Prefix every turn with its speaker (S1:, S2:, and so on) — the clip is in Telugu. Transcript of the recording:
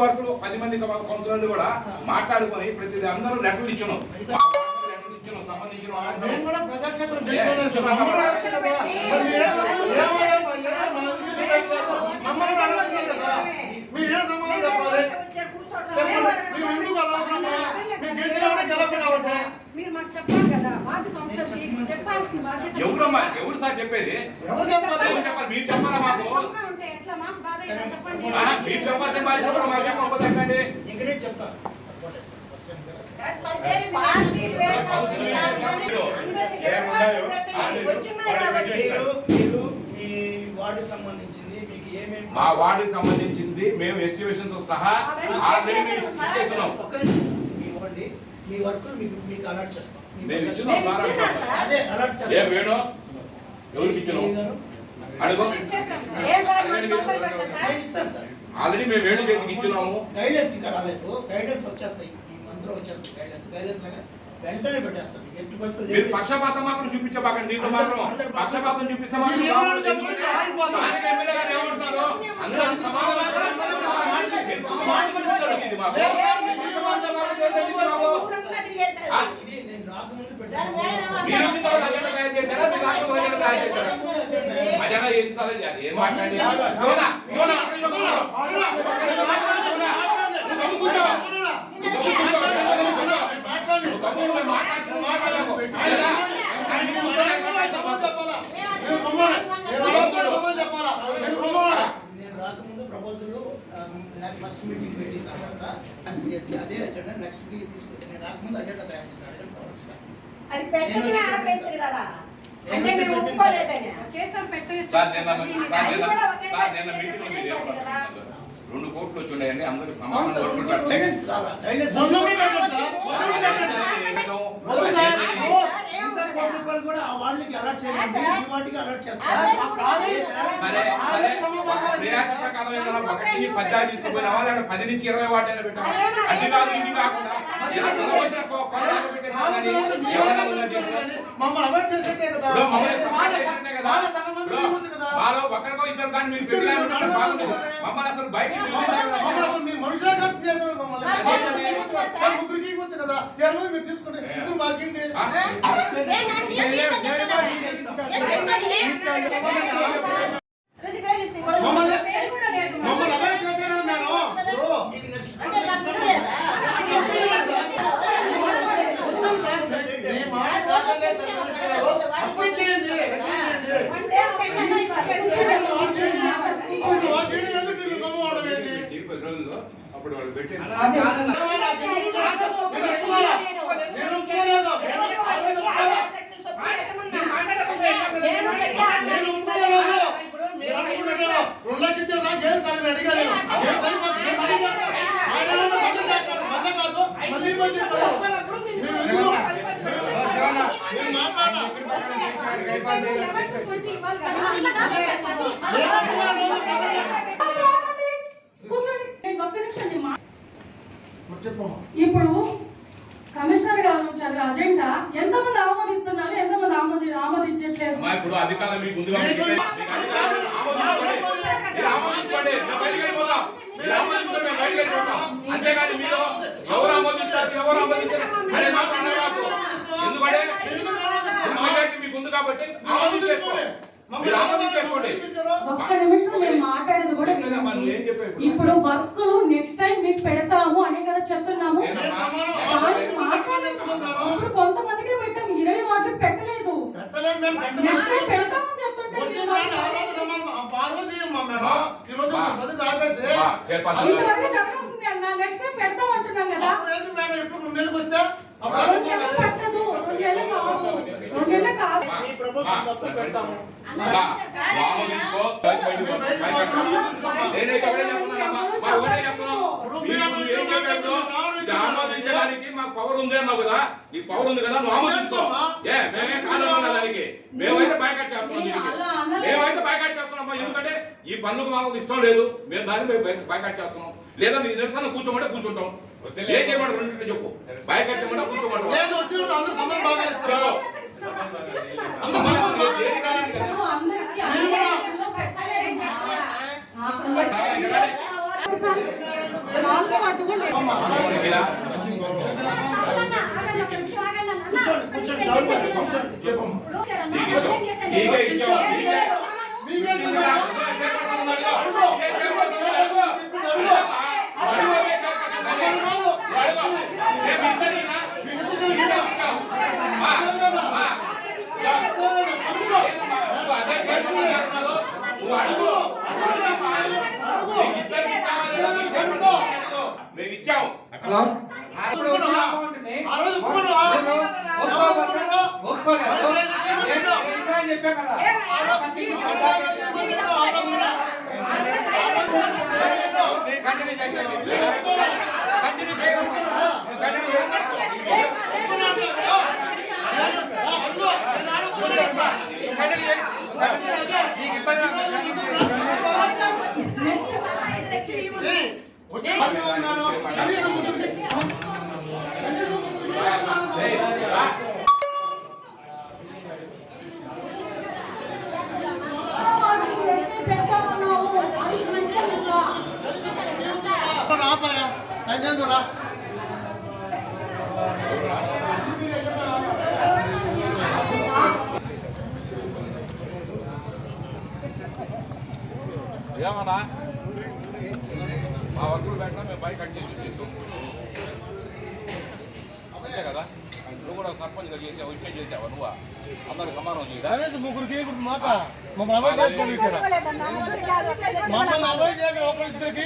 S1: వర్కులు 10 మంది కౌన్సిలర్లు కూడా మాట్లాడుకొని ప్రతి అందరూ లెటర్లు ఇచ్చాను సంబంధించిన ఎవరు సార్ చెప్పేది మీరు చెప్పాలా మాకు మీరు చెప్పాల్సిన బాధ్యత మాకు చెప్పకపోతే ఎక్కండి
S2: ఇంకనే చెప్తాను
S1: మా వార్డుకి సంబంధించింది మేము ఎస్టిమేషన్ తో సహా ఆల్రెడీ ఇచ్చేస్తున్నాం.
S2: మీ వర్క్ మీకు అలర్ట్ చేస్తాం.
S1: మేము ఇచ్చినాం సార్. అదే అలర్ట్ చేస్తాం. ఏ వేణు ఎవరికి ఇచ్చినాం అడుగు. ఆల్రెడీ మేము వేణు చేతికి ఇచ్చినాము.
S2: గైడెన్స్ ఇంకా రాలేదు. గైడెన్స్ వచ్చేస్తాయి ఈ మంత్లో వచ్చేస్తాయి. గైడెన్స్ లాగా వెంటనే పెట్టేస్తాం.
S1: మీరు పక్షపాతం మాత్రం చూపించబాకండి. దీంట్లో మాత్రం పక్షపాతం చూపిస్తే మాత్రం అజెండా ఏం సార్ ఏం మాట్లాడి
S2: రాకముందు ప్రపోజల్ ఫస్ట్ మీటింగ్ పెట్టిన తర్వాత అదే అజెండా నెక్స్ట్ కి తీసుకొచ్చి నేను రాకముందు అజెండా తయారు చేస్తాను.
S3: అది పెట్టకుండా ఆపేశారు కదా అంటే మేము ఒప్పుకోలేదని కేసర్ పెట్టొచ్చు.
S1: సార్ నిన్న మీటింగ్ మీరు ఏర్పాటు 2 కోట్లు వచ్చున్నాయండి. అందరికి సమానం
S2: కూడా వాళ్ళకి అలర్ట్ చేయాలి. వాటికి అలర్ట్ చేస్తారు.
S1: తీసుకుపోయినావా 10 నుంచి 20 వాటిని పెట్టాము. అది కాదు ఇది కాకుండా వాళ్ళు ఒక్కరికో ఇద్దరు కానీ మీరు పెట్టారు మమ్మల్ని అసలు బయట అప్పుడు వాళ్ళు పెట్టారు.
S4: ఇప్పుడు కమిషనర్ గారు చదివే అజెండా ఎంతమంది ఆమోదిస్తున్నారు, ఎంతమంది ఆమోదించట్లేదు.
S1: ఇప్పుడు అధికారం మీకు ముందుగా అంతేగాని మీరు ఎవరు ఆమోదిస్తారు ఎవరు ఆమోదించారు అనే మాట ఎందుకంటే మీకు ఉంది కాబట్టి
S4: ఒక్క నిమిషం మేము మాట్లాడేది కూడా ఇప్పుడు వర్క్ నెక్స్ట్ టైం మీకు పెడతాము అని కదా చెప్తున్నాము. ఇప్పుడు కొంతమందికి పెట్టాము 20 వాటికి పెట్టలేదు. నెక్స్ట్ టైం పెడతామని చెప్తుంటే జరగాల్సింది అన్న. నెక్స్ట్ టైం పెడతాం అంటున్నాం కదా. పట్టదు 2 నెలలు కాదు 2 నెలలు కాదు.
S1: ఆమోదించడానికి మాకు పవర్ ఉంది అన్నావు కదా. ఈ పవర్ ఉంది కదా నువ్వు ఆమోదించుకో. మేమే కాదన్నా దానికి. మేమైతే బైకాట్ చేస్తున్నాం. మేమైతే బైకాట్ చేస్తున్నాం. ఎందుకంటే ఈ పనులకు మాకు ఇష్టం లేదు. మేము దాన్ని బైకాట్ చేస్తున్నాం. లేదా మీ నిరసన కూర్చోమంటే కూర్చుంటాం. ఏం చేయమంటారు రెండింటిలో చెప్పు. బైకాట్ చేయమంటే కూర్చోమంటారు.
S4: నాలుగో వార్డు కూడా లేదు.
S1: ఇలా
S2: కూర్చోండి సార్ గారు, కూర్చోండి చెప్పమ్మా.
S1: నీకే ఇచ్చాం.
S2: మీకే
S1: నీకే
S2: ఇచ్చామా?
S1: మేము ఇచ్చాము.
S5: హలో అప్పుడు వచ్చిన అమౌంట్ని
S2: ఆ రోజు ఒప్పుకున్నావా?
S5: ఒప్పుకోలేదు. నేను చెప్పా కదా. నేను కంటిన్యూ చేశాను. కంటిన్యూ చేయకుండా కంటిన్యూ నీకు ఇబ్బంది
S2: ఆపాయా అదేందురా
S1: ఏమన్నా మా వర్కులు పెట్టినా మేము బైక్ కంటిన్యూ చేస్తాం. అంతే కదా. నువ్వు కూడా సర్పంచ్గా చేసావు, ఇచ్చే చేసావా నువ్వు? అందరికి సమానం చేయదా?
S2: కనీసం ముగ్గురికి మాట మమ్మల్ని అవాయిడ్ చేసుకోవాలి. మమ్మల్ని అవాయిడ్ చేయాలి, ఒకరు ఇద్దరికి